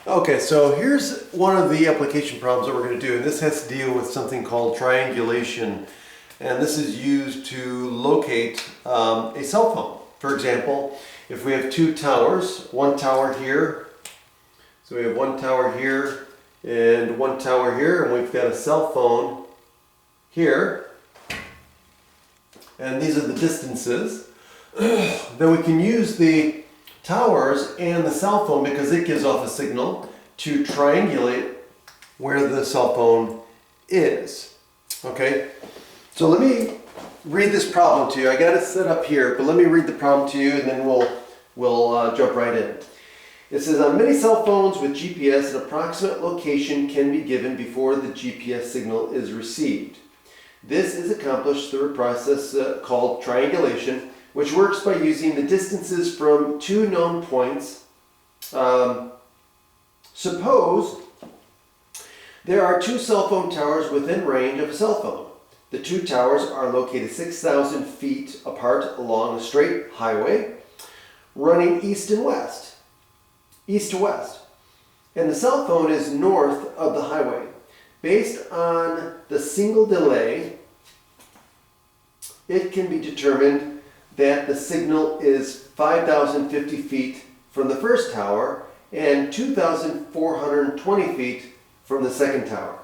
Okay, so here's one of the application problems that we're going to do, and this has to deal with something called triangulation, and this is used to locate a cell phone. For example, if we have two towers, one tower here, so we have one tower here and one tower here, and we've got a cell phone here, and these are the distances. Then we can use the towers and the cell phone, because it gives off a signal, to triangulate where the cell phone is. Okay, so let me read this problem to you. I got it set up here, but let me read the problem to you, and then we'll jump right in. It says, on many cell phones with GPS, an approximate location can be given before the GPS signal is received. This is accomplished through a process called triangulation, which works by using the distances from two known points. Suppose there are two cell phone towers within range of a cell phone. The two towers are located 6,000 feet apart along a straight highway running east to west, and the cell phone is north of the highway. Based on the signal delay, it can be determined that the signal is 5,050 feet from the first tower and 2,420 feet from the second tower.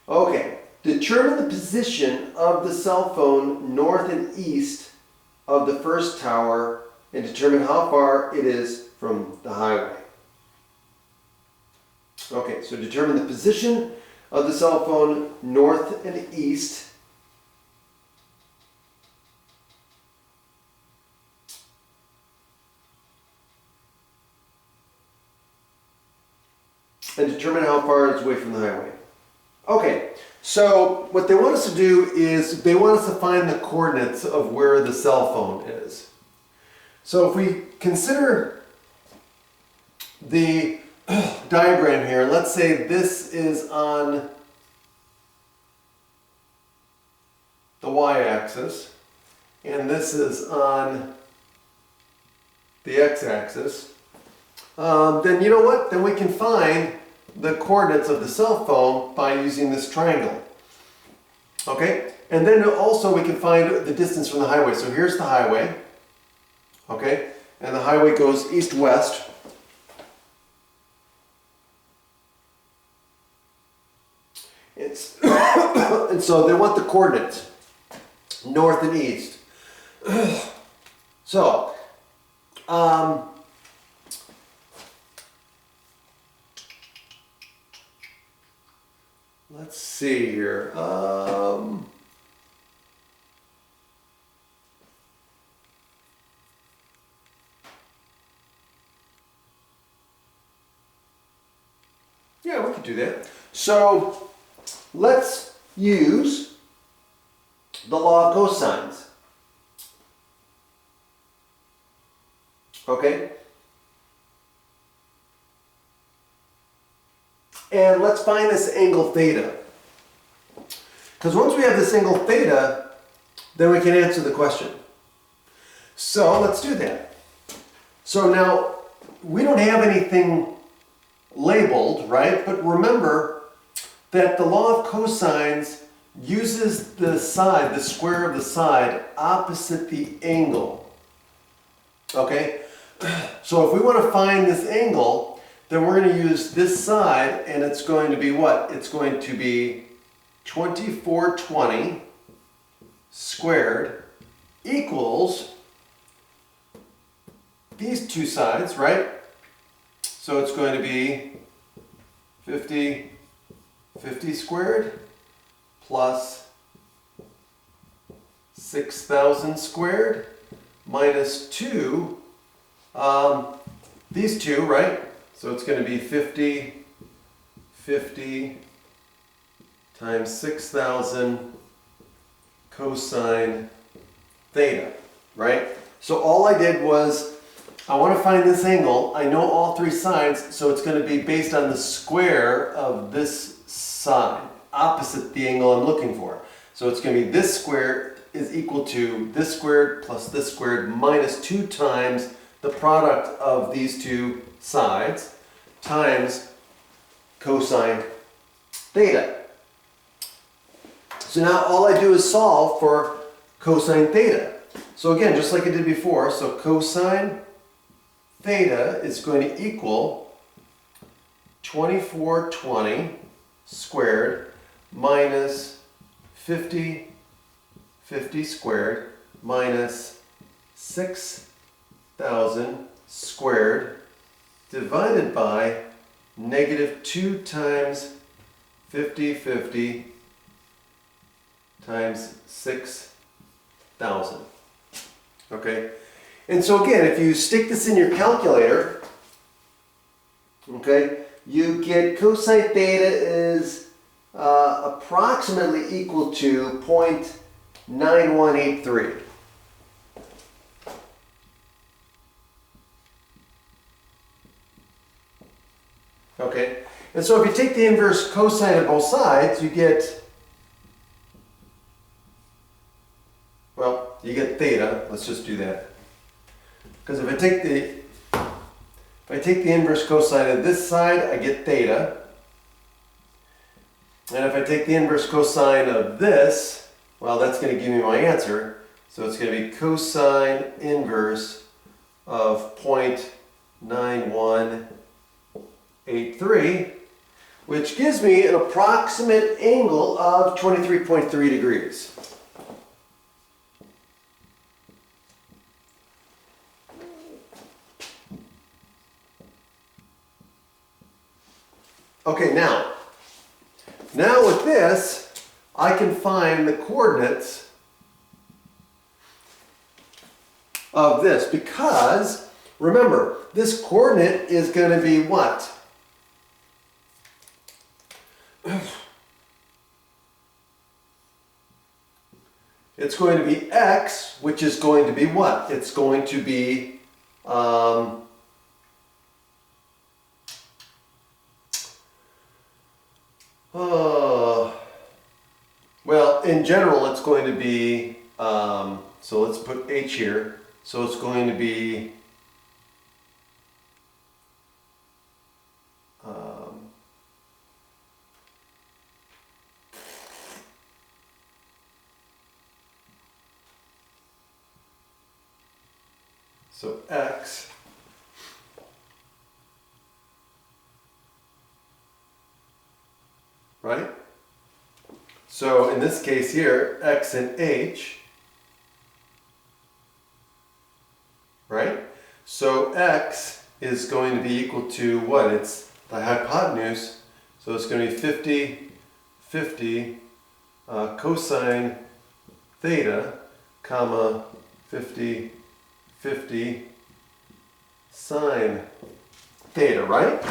Okay, determine the position of the cell phone north and east of the first tower and determine how far it is from the highway. Okay, so determine the position of the cell phone north and east and determine how far it's away from the highway. Okay, so what they want us to do is they want us to find the coordinates of where the cell phone is. So if we consider the diagram here, let's say this is on the y-axis and this is on the x-axis, then you know what? Then we can find the coordinates of the cell phone by using this triangle. Okay? And then also we can find the distance from the highway. So here's the highway. Okay? And the highway goes east-west. And so they want the coordinates, north and east. So, let's see here. Yeah, we could do that. So let's use the law of cosines. Okay? And let's find this angle theta. Because once we have this angle theta, then we can answer the question. So let's do that. So now, we don't have anything labeled, right? But remember that the law of cosines uses the side, the square of the side, opposite the angle. Okay? So if we want to find this angle, then we're going to use this side, and it's going to be what? It's going to be 2420 squared equals these two sides, right? So it's going to be 50 squared plus 6,000 squared minus 2, these two, right? So it's going to be 50 times 6,000 cosine theta, right? So all I did was, I want to find this angle. I know all three sides, so it's going to be based on the square of this side, opposite the angle I'm looking for. So it's going to be this square is equal to this squared plus this squared minus 2 times the product of these two sides times cosine theta. So now all I do is solve for cosine theta. So again, just like I did before, so cosine theta is going to equal 2420 squared minus 50 squared minus 6,000 squared divided by negative 2 times 50 times 6,000. Okay? And so again, if you stick this in your calculator, okay, you get cosine theta is approximately equal to 0.9183. Okay, and so if you take the inverse cosine of both sides, you get, well, you get theta. Let's just do that. Because if I take the inverse cosine of this side, I get theta. And if I take the inverse cosine of this, well, that's going to give me my answer. So it's going to be cosine inverse of 0.9183, which gives me an approximate angle of 23.3 degrees. Okay, now with this, I can find the coordinates of this, because remember, this coordinate is going to be what? It's going to be x, which is going to be what? It's going to be well, in general, it's going to be, so let's put h here. So it's going to be so x right? So in this case here, x and h, right? So x is going to be equal to what? It's the hypotenuse, so it's going to be 50 cosine theta, comma 50 sine theta, right?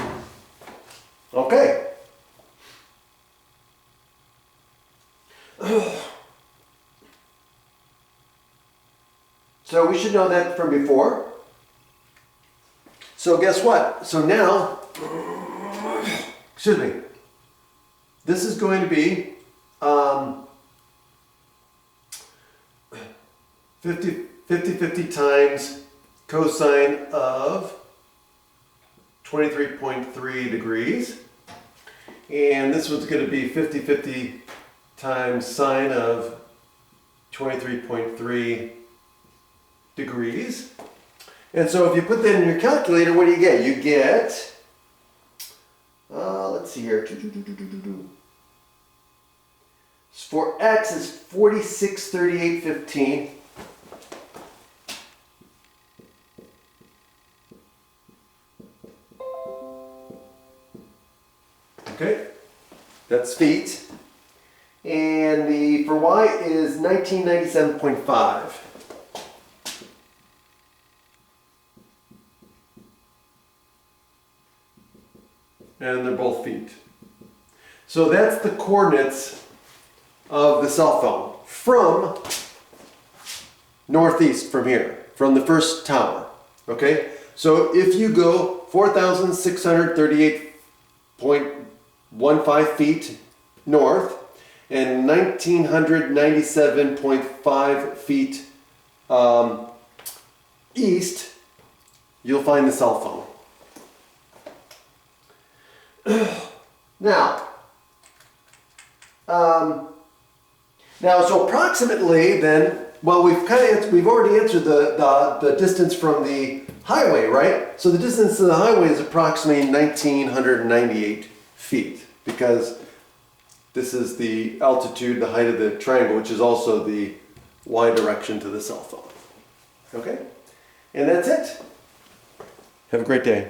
Okay. So we should know that from before. So guess what? So now, excuse me, this is going to be 50 times cosine of 23.3 degrees. And this one's going to be 50 times sine of 23.3 degrees. And so if you put that in your calculator, what do you get? You get, let's see here. For x is 4638.15. Okay, that's feet. And the for y is 1997.5. And they're both feet. So that's the coordinates of the cell phone from northeast from here, from the first tower. Okay? So if you go 4,638.15 feet north and 1,997.5 feet east, you'll find the cell phone. Now, so approximately then, well, we've already answered the distance from the highway, right? So the distance to the highway is approximately 1,998 feet, because this is the altitude, the height of the triangle, which is also the Y direction to the cell phone. Okay? And that's it. Have a great day.